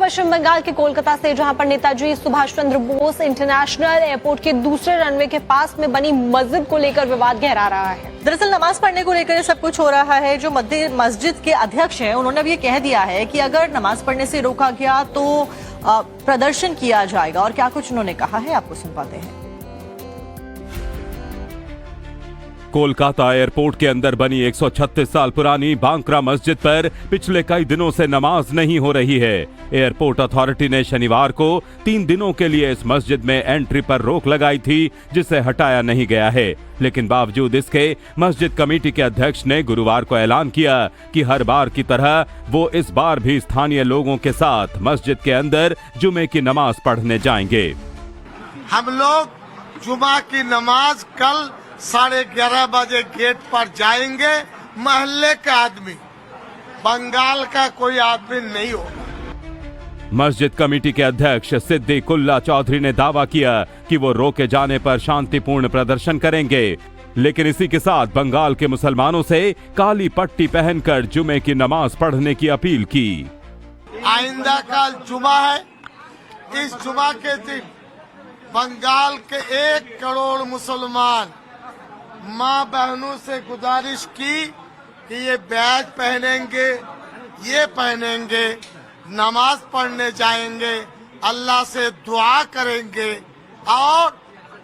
पश्चिम बंगाल के कोलकाता से, जहां पर नेताजी सुभाष चंद्र बोस इंटरनेशनल एयरपोर्ट के दूसरे रनवे के पास में बनी मस्जिद को लेकर विवाद गहरा रहा है। दरअसल नमाज पढ़ने को लेकर सब कुछ हो रहा है। जो मस्जिद के अध्यक्ष हैं, उन्होंने अब ये कह दिया है कि अगर नमाज पढ़ने से रोका गया तो प्रदर्शन किया जाएगा। और क्या कुछ उन्होंने कहा है, आपको सुन पाते हैं। कोलकाता एयरपोर्ट के अंदर बनी 136 साल पुरानी बांक्रा मस्जिद पर पिछले कई दिनों से नमाज नहीं हो रही है। एयरपोर्ट अथॉरिटी ने शनिवार को 3 दिनों के लिए इस मस्जिद में एंट्री पर रोक लगाई थी, जिसे हटाया नहीं गया है। लेकिन बावजूद इसके मस्जिद कमेटी के अध्यक्ष ने गुरुवार को ऐलान किया कि हर बार की तरह वो इस बार भी स्थानीय लोगों के साथ मस्जिद के अंदर जुमे की नमाज पढ़ने जाएंगे। हम लोग जुमा की नमाज कल 11:30 बजे गेट पर जाएंगे। मोहल्ले का आदमी, बंगाल का कोई आदमी नहीं होगा। मस्जिद कमेटी के अध्यक्ष सिद्दीकुल्ला चौधरी ने दावा किया कि वो रोके जाने पर शांतिपूर्ण प्रदर्शन करेंगे, लेकिन इसी के साथ बंगाल के मुसलमानों से काली पट्टी पहनकर जुमे की नमाज पढ़ने की अपील की। आइंदा कल जुमा है। इस जुमा के दिन बंगाल के 1 करोड़ मुसलमान माँ बहनों से गुजारिश की कि ये बैज पहनेंगे, ये पहनेंगे, नमाज पढ़ने जाएंगे, अल्लाह से दुआ करेंगे और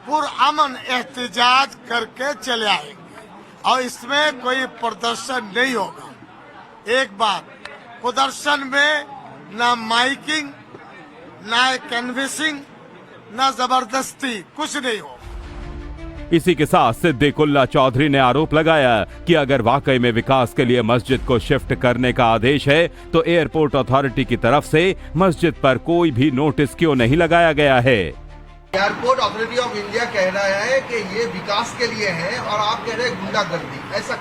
पुरअमन एहतजाज करके चले आएंगे। और इसमें कोई प्रदर्शन नहीं होगा। एक बात, प्रदर्शन में ना माइकिंग, ना कैनवसिंग, ना जबरदस्ती, कुछ नहीं होगा। इसी के साथ सिद्दीकुल्ला चौधरी ने आरोप लगाया कि अगर वाकई में विकास के लिए मस्जिद को शिफ्ट करने का आदेश है तो एयरपोर्ट अथॉरिटी की तरफ से मस्जिद पर कोई भी नोटिस क्यों नहीं लगाया गया है। एयरपोर्ट अथॉरिटी ऑफ इंडिया कह रहा है कि ये विकास के लिए है और आप कह रहे हैं गुंडागर्दी। ऐसा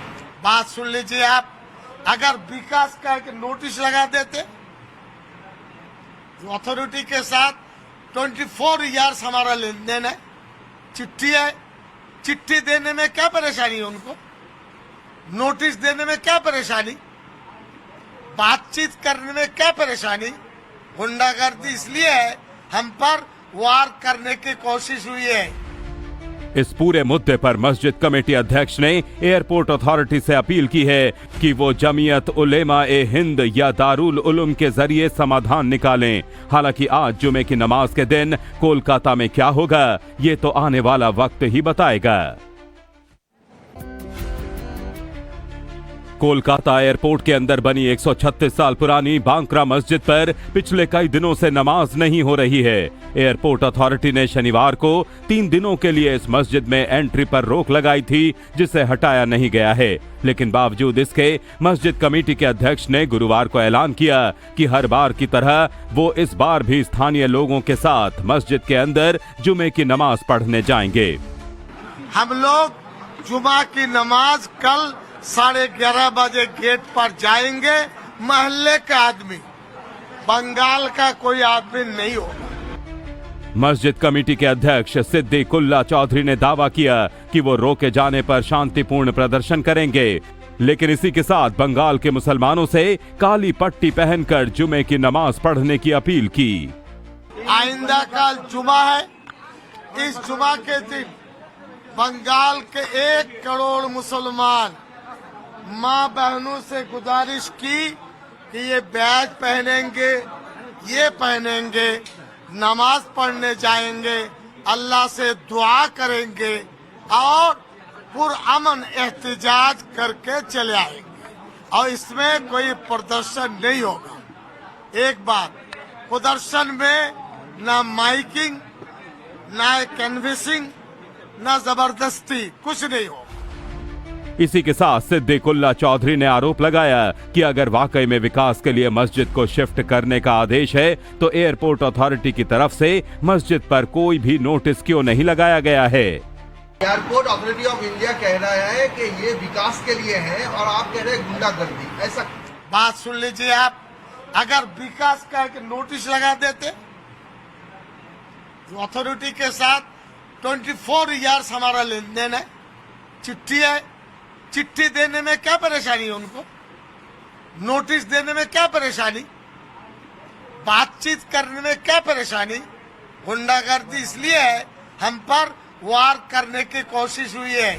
बात सुन लीजिए आप, अगर विकास का एक नोटिस लगा देते जो अथॉरिटी के साथ 24 ईयर्स हमारा लेन देन है, चिट्ठी है, चिट्ठी देने में क्या परेशानी है उनको? नोटिस देने में क्या परेशानी? बातचीत करने में क्या परेशानी? गुंडागर्दी इसलिए है हम पर वार करने की कोशिश हुई है। इस पूरे मुद्दे पर मस्जिद कमेटी अध्यक्ष ने एयरपोर्ट अथॉरिटी से अपील की है कि वो जमीयत उलेमा-ए-हिंद या दारुल उलूम के जरिए समाधान निकालें। हालांकि आज जुमे की नमाज के दिन कोलकाता में क्या होगा, ये तो आने वाला वक्त ही बताएगा। कोलकाता एयरपोर्ट के अंदर बनी 136 साल पुरानी बांक्रा मस्जिद पर पिछले कई दिनों से नमाज नहीं हो रही है। एयरपोर्ट अथॉरिटी ने शनिवार को 3 दिनों के लिए इस मस्जिद में एंट्री पर रोक लगाई थी, जिसे हटाया नहीं गया है। लेकिन बावजूद इसके मस्जिद कमेटी के अध्यक्ष ने गुरुवार को ऐलान किया कि हर बार की तरह वो इस बार भी स्थानीय लोगों के साथ मस्जिद के अंदर जुमे की नमाज पढ़ने जाएंगे। हम लोग जुमा की नमाज कल 11:30 बजे गेट पर जाएंगे। मोहल्ले का आदमी, बंगाल का कोई आदमी नहीं होगा। मस्जिद कमेटी के अध्यक्ष सिद्दीकुल्ला चौधरी ने दावा किया कि वो रोके जाने पर शांतिपूर्ण प्रदर्शन करेंगे, लेकिन इसी के साथ बंगाल के मुसलमानों से काली पट्टी पहनकर जुमे की नमाज पढ़ने की अपील की। आइंदा कल जुमा है। इस जुमा के दिन बंगाल के 1 करोड़ मुसलमान माँ बहनों से गुजारिश की कि ये बैज पहनेंगे, ये पहनेंगे, नमाज पढ़ने जाएंगे, अल्लाह से दुआ करेंगे और पुरअमन एहतजाज करके चले आएंगे। और इसमें कोई प्रदर्शन नहीं होगा। एक बात, प्रदर्शन में ना माइकिंग, ना कैनवसिंग, ना जबरदस्ती, कुछ नहीं होगा। इसी के साथ सिद्दीकुल्ला चौधरी ने आरोप लगाया कि अगर वाकई में विकास के लिए मस्जिद को शिफ्ट करने का आदेश है तो एयरपोर्ट अथॉरिटी की तरफ से मस्जिद पर कोई भी नोटिस क्यों नहीं लगाया गया है। एयरपोर्ट अथॉरिटी ऑफ इंडिया कह रहा है कि ये विकास के लिए है और आप कह रहे हैं गुंडागर्दी। ऐसा बात सुन लीजिए आप, अगर विकास का एक नोटिस लगा देते जो अथॉरिटी के साथ 24 ईयर्स हमारा लेन देन है, चिट्ठी है, चिट्ठी देने में क्या परेशानी है उनको? नोटिस देने में क्या परेशानी? बातचीत करने में क्या परेशानी? गुंडागर्दी इसलिए है हम पर वार करने की कोशिश हुई है।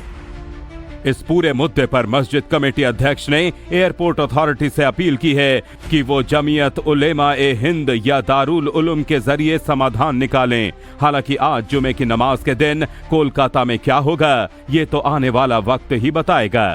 इस पूरे मुद्दे पर मस्जिद कमेटी अध्यक्ष ने एयरपोर्ट अथॉरिटी से अपील की है कि वो जमीयत उलेमा ए हिंद या दारुल उलूम के जरिए समाधान निकालें। हालांकि आज जुमे की नमाज के दिन कोलकाता में क्या होगा ये तो आने वाला वक्त ही बताएगा।